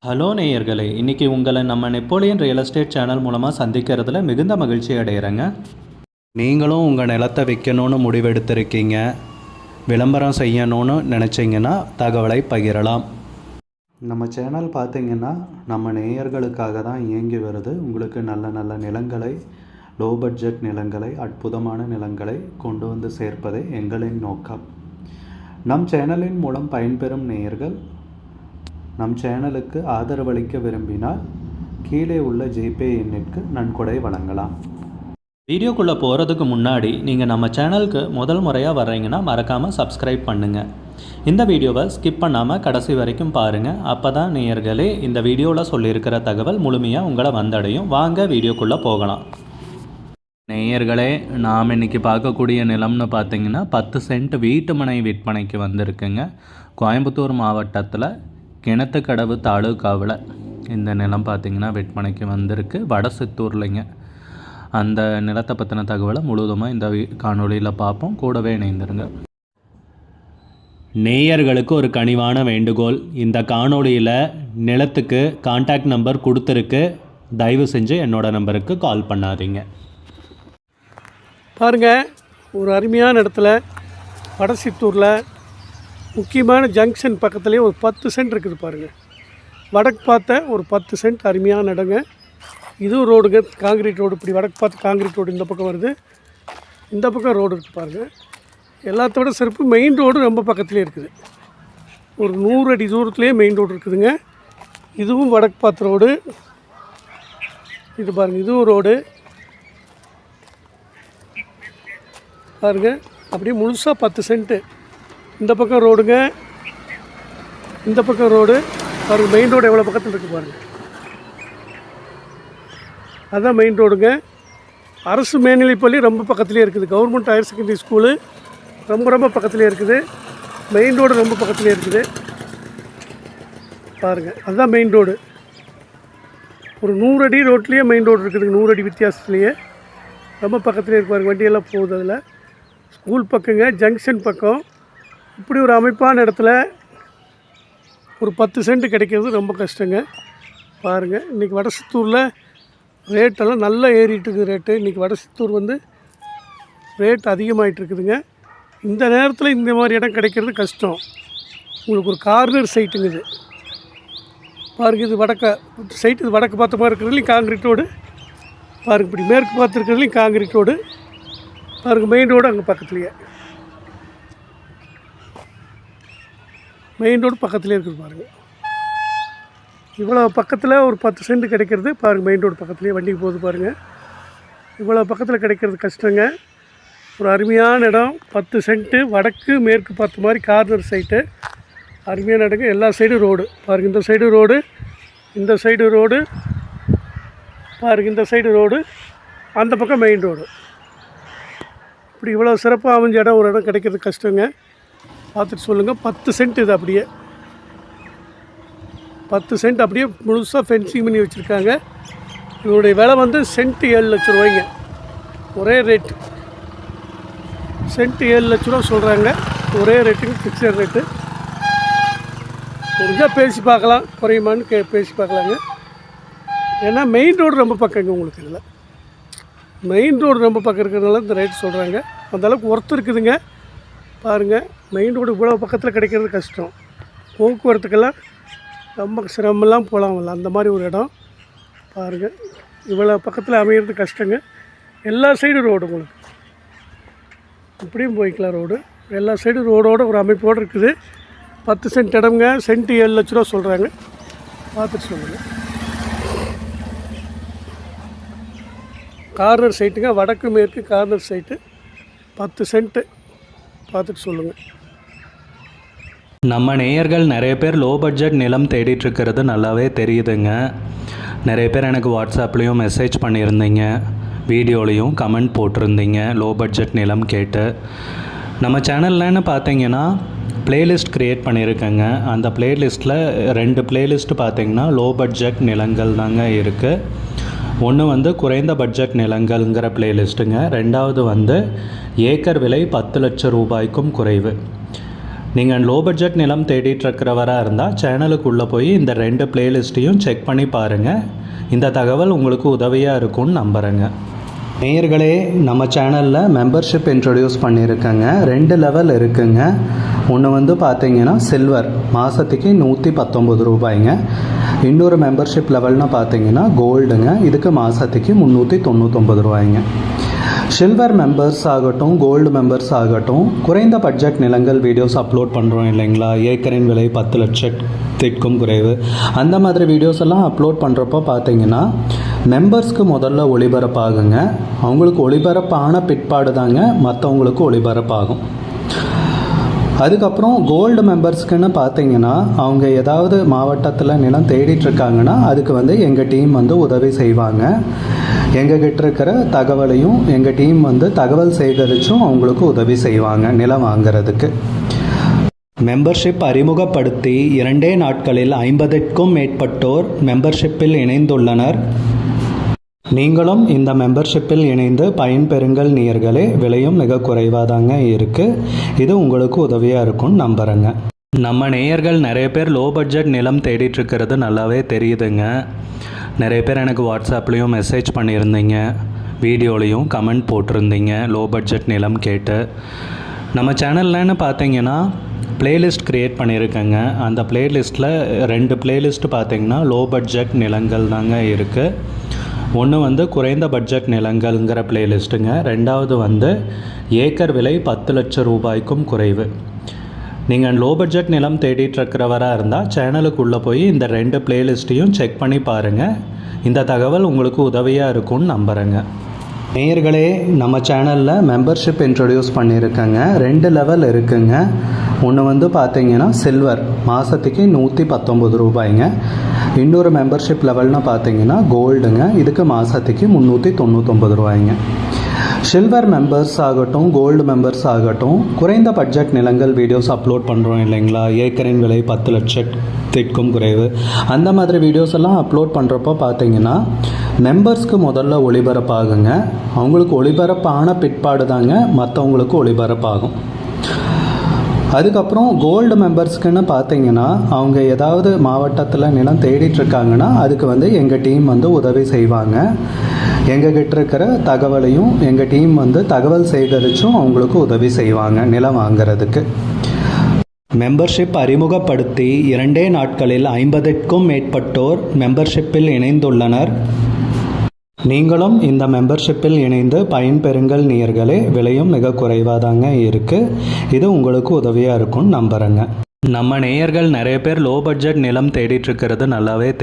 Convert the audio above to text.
Hello நேயர்களே, இன்றைக்கி உங்களை நம்ம நெப்போலியன் ரியல் எஸ்டேட் சேனல் மூலமாக சந்திக்கிறதுல மிகுந்த மகிழ்ச்சி அடைகிறேங்க. நீங்களும் உங்கள் நிலத்தை விற்கணும்னு முடிவெடுத்திருக்கீங்க, விளம்பரம் செய்யணும்னு நினச்சிங்கன்னா தகவலை பகிரலாம். நம்ம சேனல் பார்த்திங்கன்னா நம்ம நேயர்களுக்காக தான் இயங்கி வருது. உங்களுக்கு நல்ல நல்ல நிலங்களை, லோ பட்ஜெட் நிலங்களை, அற்புதமான நிலங்களை கொண்டு வந்து சேர்ப்பதே எங்களின் நோக்கம். நம் சேனலின் மூலம் பயன்பெறும் நேயர்கள் நம் சேனலுக்கு ஆதரவளிக்க விரும்பினால் கீழே உள்ள ஜிபே எண்ணிற்கு நன்கொடை வழங்கலாம். வீடியோக்குள்ளே போகிறதுக்கு முன்னாடி நீங்கள் நம்ம சேனலுக்கு முதல் முறையாக வர்றீங்கன்னா மறக்காமல் சப்ஸ்கிரைப் பண்ணுங்கள். இந்த வீடியோவை ஸ்கிப் பண்ணாமல் கடைசி வரைக்கும் பாருங்கள். அப்போ தான் நேயர்களே இந்த வீடியோவில் சொல்லியிருக்கிற தகவல் முழுமையாக உங்களை வந்தடையும். வாங்க வீடியோக்குள்ளே போகலாம். நேயர்களே, நாம் இன்றைக்கி பார்க்கக்கூடிய நிலம்னு பார்த்திங்கன்னா 10 சென்ட் வீட்டுமனை விற்பனைக்கு வந்திருக்குங்க. கோயம்புத்தூர் மாவட்டத்தில் கிணத்துக்கடவு தாலுகாவில் இந்த நிலம் பார்த்திங்கன்னா விற்பனைக்கு வந்திருக்கு. வடசித்தூர்லைங்க. அந்த நிலத்தை பற்றின தகவலை முழுவதுமாக இந்த காணொலியில் பார்ப்போம். கூடவே இணைந்துருங்க. நேயர்களுக்கு ஒரு கனிவான வேண்டுகோள், இந்த காணொலியில் நிலத்துக்கு கான்டாக்ட் நம்பர் கொடுத்துருக்கு. தயவு செஞ்சு என்னோடய நம்பருக்கு கால் பண்ணாதீங்க. பாருங்கள், ஒரு அருமையான இடத்துல வடசித்தூரில் முக்கியமான ஜங்ஷன் பக்கத்துலேயே ஒரு 10 சென்ட் இருக்குது பாருங்கள். வடக்கு பார்த்த ஒரு 10 சென்ட் அருமையான இடங்க. இதுவும் ரோடுங்க, காங்கிரீட் ரோடு. இப்படி வடக்கு பார்த்து காங்கிரீட் ரோடு இந்த பக்கம் வருது, இந்த பக்கம் ரோடு இருக்குது பாருங்கள். எல்லாத்தோட சிறப்பு மெயின் ரோடு ரொம்ப பக்கத்துலேயே இருக்குது. ஒரு 100 அடி தூரத்துலேயே மெயின் ரோடு இருக்குதுங்க. இதுவும் வடக்கு பார்த்த ரோடு. இது பாருங்கள், இதுவும் ரோடு பாருங்கள். அப்படியே முழுசாக 10 சென்ட்டு. இந்த பக்கம் ரோடுங்க, இந்த பக்கம் ரோடு பாருங்கள். மெயின் ரோடு எவ்வளோ பக்கத்தில் இருக்குது பாருங்கள். அதுதான் மெயின் ரோடுங்க. அரசு மேல்நிலைப்பள்ளி ரொம்ப பக்கத்துலேயே இருக்குது. கவர்மெண்ட் ஹையர் செகண்டரி ஸ்கூலு ரொம்ப பக்கத்துலேயே இருக்குது. மெயின் ரோடு ரொம்ப பக்கத்துலேயே இருக்குது பாருங்கள். அதுதான் மெயின் ரோடு. ஒரு 100 அடி ரோட்லேயே மெயின் ரோடு இருக்குதுங்க. 100 அடி வித்தியாசத்துலேயே ரொம்ப பக்கத்துலேயே இருக்கு பாருங்கள். வண்டியெல்லாம் போகுது. அதில் ஸ்கூல் பக்கங்க, ஜங்ஷன் பக்கம். இப்படி ஒரு அமைப்பான இடத்துல ஒரு 10 சென்ட் கிடைக்கிறது ரொம்ப கஷ்டங்க பாருங்கள். இன்றைக்கி வடசித்தூரில் ரேட்டெல்லாம் நல்லா ஏறிட்டு இருக்குது ரேட்டு. இன்றைக்கி வடசித்தூர் ரேட் அதிகமாகிட்டு இருக்குதுங்க. இந்த நேரத்தில் இந்த மாதிரி இடம் கிடைக்கிறது கஷ்டம். உங்களுக்கு ஒரு கார்னர் சைட்டுங்க இது பாருங்கள். இது வடக்கு சைட்டு. இது வடக்கு பார்த்த மாதிரி இருக்கிறதுலையும் காங்கிரீட் ரோடு பாருங்கள். இப்படி மேற்கு பார்த்துருக்கிறதுலையும் காங்கிரீட் ரோடு பாருங்கள். மெயின் ரோடு அங்கே பக்கத்துலேயே, மெயின் ரோடு பக்கத்துலேயே இருக்குது பாருங்கள். இவ்வளோ பக்கத்தில் ஒரு 10 சென்ட் கிடைக்கிறது பாருங்கள். மெயின் ரோடு பக்கத்துலேயே வண்டிக்கு போகுது பாருங்கள். இவ்வளோ பக்கத்தில் கிடைக்கிறது கஷ்டங்க. ஒரு அருமையான இடம், 10 சென்ட்டு. வடக்கு மேற்கு பார்த்த மாதிரி கார்னர் சைட்டு, அருமையான இடங்க. எல்லா சைடும் ரோடு பாருங்கள். இந்த சைடு ரோடு, இந்த சைடு ரோடு பாருங்கள். இந்த சைடு ரோடு, அந்த பக்கம் மெயின் ரோடு. இப்படி இவ்வளோ சிறப்பாக அமைஞ்ச இடம், ஒரு இடம் கிடைக்கிறது கஷ்டங்க. பார்த்துட்டு சொல்லுங்கள். 10 சென்ட் இது. அப்படியே 10 சென்ட் அப்படியே முழுசாக ஃபென்சிங் பண்ணி வச்சுருக்காங்க. இதனுடைய விலை சென்ட் 7 லட்ச ரூபாய்ங்க. ஒரே ரேட்டு சென்ட் 7 லட்ச ரூபா சொல்கிறாங்க. ஒரே ரேட்டுங்க, ஃபிக்ஸட் ரேட்டு. முடிஞ்சால் பேசி பார்க்கலாம், குறையுமான்னு பேசி பார்க்கலாங்க. ஏன்னா மெயின் ரோடு ரொம்ப பக்கங்க. உங்களுக்கு இதில் மெயின் ரோடு ரொம்ப பக்கம் இருக்கிறதுனால இந்த ரேட்டு சொல்கிறாங்க. அந்தளவுக்கு ஒர்த்து இருக்குதுங்க பாருங்கள். மெயின் ரோடு இவ்வளோ பக்கத்தில் கிடைக்கிறது கஷ்டம். போக்குவரத்துக்கெல்லாம் ரொம்ப சிரமம்லாம் போகலாம்ல, அந்த மாதிரி ஒரு இடம் பாருங்கள். இவ்வளோ பக்கத்தில் அமைகிறது கஷ்டங்க. எல்லா சைடும் ரோடு உங்களுக்கு இப்படியும் போய்க்கலாம். ரோடு எல்லா சைடும் ரோடோட ஒரு அமைப்போடு இருக்குது. 10 சென்ட் இடம்ங்க. சென்ட் 7 லட்ச ரூபா சொல்கிறாங்க. பார்த்துட்டு சொல்லுங்கள். கார்னர் சைட்டுங்க, வடக்கு மேற்கு கார்னர் சைட்டு, 10 சென்ட்டு. பார்த்துட்டு சொல்லுங்கள். நம்ம நேயர்கள் நிறைய பேர் லோ பட்ஜெட் நிலம் தேடிட்டுருக்கிறது நல்லாவே தெரியுதுங்க. நிறைய பேர் எனக்கு வாட்ஸ்அப்லேயும் மெசேஜ் பண்ணியிருந்தீங்க, வீடியோலையும் கமெண்ட் போட்டிருந்தீங்க லோ பட்ஜெட் நிலம் கேட்டு. நம்ம சேனல்லன்னு பார்த்தீங்கன்னா ப்ளேலிஸ்ட் க்ரியேட் பண்ணியிருக்கேங்க. அந்த ப்ளேலிஸ்ட்டில் 2 ப்ளேலிஸ்ட்டு பார்த்திங்கன்னா லோ பட்ஜெட் நிலங்கள் தாங்க இருக்குது. ஒன்று குறைந்த பட்ஜெட் நிலங்கள்ங்கிற ப்ளேலிஸ்ட்டுங்க. ரெண்டாவது ஏக்கர் விலை 10 லட்சம் ரூபாய்க்கும் குறைவு. நீங்கள் லோ பட்ஜெட் நிலம் தேடிட்டு இருக்கிறவராக இருந்தால் சேனலுக்குள்ளே போய் இந்த 2 பிளேலிஸ்ட்டையும் செக் பண்ணி பாருங்கள். இந்த தகவல் உங்களுக்கு உதவியாக இருக்கும்னு நம்புகிறேங்க. நேயர்களே, நம்ம சேனலில் மெம்பர்ஷிப் இன்ட்ரடியூஸ் பண்ணியிருக்கேங்க. 2 லெவல் இருக்குங்க. ஒன்று வந்து பார்த்தீங்கன்னா சில்வர், மாதத்துக்கு 119 ரூபாய்ங்க. இன்னொரு மெம்பர்ஷிப் லெவல்னு பார்த்தீங்கன்னா கோல்டுங்க, இதுக்கு மாதத்துக்கு 399 ரூபாய்ங்க. சில்வர் மெம்பர்ஸ் ஆகட்டும், கோல்டு மெம்பர்ஸ் ஆகட்டும், குறைந்த பட்ஜெட் நிலங்கள் வீடியோஸ் அப்லோட் பண்ணுறோம் இல்லைங்களா, ஏக்கரின் விலை 10 லட்சத்திற்கும் குறைவு, அந்த மாதிரி வீடியோஸ் எல்லாம் அப்லோட் பண்ணுறப்போ பார்த்தீங்கன்னா மெம்பர்ஸ்க்கு முதல்ல ஒளிபரப்பாகுங்க. அவங்களுக்கு ஒளிபரப்பான பிற்பாடு தாங்க மற்றவங்களுக்கு ஒளிபரப்பாகும். அதுக்கப்புறம் கோல்டு மெம்பர்ஸ்க்குன்னு பார்த்தீங்கன்னா அவங்க ஏதாவது மாவட்டத்தில் நிலம் தேடிட்டுருக்காங்கன்னா அதுக்கு வந்து எங்கள் டீம் வந்து உதவி செய்வாங்க. எங்ககிட்ட இருக்கிற தகவலையும் எங்கள் டீம் வந்து தகவல் சேகரித்தும் அவங்களுக்கு உதவி செய்வாங்க நிலம் வாங்கிறதுக்கு. மெம்பர்ஷிப் அறிமுகப்படுத்தி 2 நாட்களில் 50க்கும் மேற்பட்டோர் மெம்பர்ஷிப்பில் இணைந்துள்ளனர். நீங்களும் இந்த மெம்பர்ஷிப்பில் இணைந்து பயன்பெறுங்கள் நேயர்களே. விலையும் மிக குறைவாக தாங்க இருக்குது. இது உங்களுக்கு உதவியாக இருக்கும்னு நம்புகிறேங்க. நம்ம நேயர்கள் நிறைய பேர் லோ பட்ஜெட் நிலம் தேடிட்டுருக்கிறது நல்லாவே தெரியுதுங்க. நிறைய பேர் எனக்கு வாட்ஸ்அப்லேயும் மெசேஜ் பண்ணியிருந்தீங்க, வீடியோலையும் கமெண்ட் போட்டிருந்தீங்க லோ பட்ஜெட் நிலம் கேட்டு. நம்ம சேனல்லன்னு பார்த்தீங்கன்னா பிளேலிஸ்ட் க்ரியேட் பண்ணியிருக்கேங்க. அந்த பிளேலிஸ்ட்டில் 2 பிளேலிஸ்ட் பார்த்தீங்கன்னா லோ பட்ஜெட் நிலங்கள் தாங்க இருக்குது. ஒன்று வந்து குறைந்த பட்ஜெட் நிலங்கள்ங்கிற பிளேலிஸ்ட்டுங்க. 2வது வந்து ஏக்கர் விலை 10 லட்சம் ரூபாய்க்கும் குறைவு. நீங்கள் லோ பட்ஜெட் நிலம் தேடிட்டுருக்கிறவராக இருந்தால் சேனலுக்குள்ளே போய் இந்த 2 பிளேலிஸ்ட்டையும் செக் பண்ணி பாருங்கள். இந்த தகவல் உங்களுக்கு உதவியாக இருக்கும்னு நம்புகிறேங்க. நேயர்களே, நம்ம சேனலில் மெம்பர்ஷிப் இன்ட்ரடியூஸ் பண்ணியிருக்கேங்க. 2 லெவல் இருக்குங்க. ஒன்று வந்து பார்த்தீங்கன்னா சில்வர், மாதத்துக்கு 119 ரூபாய்ங்க. இன்னொரு மெம்பர்ஷிப் லெவல்னு பார்த்தீங்கன்னா கோல்டுங்க, இதுக்கு மாதத்துக்கு 399 ரூபாய்ங்க. சில்வர் மெம்பர்ஸ் ஆகட்டும், கோல்டு மெம்பர்ஸ் ஆகட்டும், குறைந்த பட்ஜெட் நிலங்கள் வீடியோஸ் அப்லோட் பண்ணுறோம் இல்லைங்களா, ஏக்கரின் விலை 10 லட்சத்திற்கும் குறைவு, அந்த மாதிரி வீடியோஸ் எல்லாம் அப்லோட் பண்ணுறப்போ பார்த்தீங்கன்னா மெம்பர்ஸ்க்கு முதல்ல ஒளிபரப்பாகுங்க. அவங்களுக்கு ஒளிபரப்பான பிற்பாடு தாங்க மற்றவங்களுக்கு ஒளிபரப்பாகும். அதுக்கப்புறம் கோல்டு மெம்பர்ஸ்க்குன்னு பார்த்தீங்கன்னா அவங்க ஏதாவது மாவட்டத்தில் நிலம் தேடிட்டுருக்காங்கன்னா அதுக்கு வந்து எங்கள் டீம் வந்து உதவி செய்வாங்க. எங்ககிட்ட இருக்கிற தகவலையும் எங்கள் டீம் வந்து தகவல் சேகரித்தும் அவங்களுக்கு உதவி செய்வாங்க நிலம் வாங்கிறதுக்கு. மெம்பர்ஷிப் அறிமுகப்படுத்தி 2 நாட்களில் 50க்கும் மேற்பட்டோர் மெம்பர்ஷிப்பில் இணைந்துள்ளனர். நீங்களும் இந்த மெம்பர்ஷிப்பில் இணைந்து பயன்பெறுங்கள் நேயர்களே. விலையும் மிக குறைவாக தாங்க இருக்குது. இது உங்களுக்கு உதவியாக இருக்கும்னு நம்புகிறேங்க. நம்ம நேயர்கள் நிறைய பேர் லோ பட்ஜெட் நிலம் தேடிட்டுருக்கிறது நல்லாவே தெரியும்.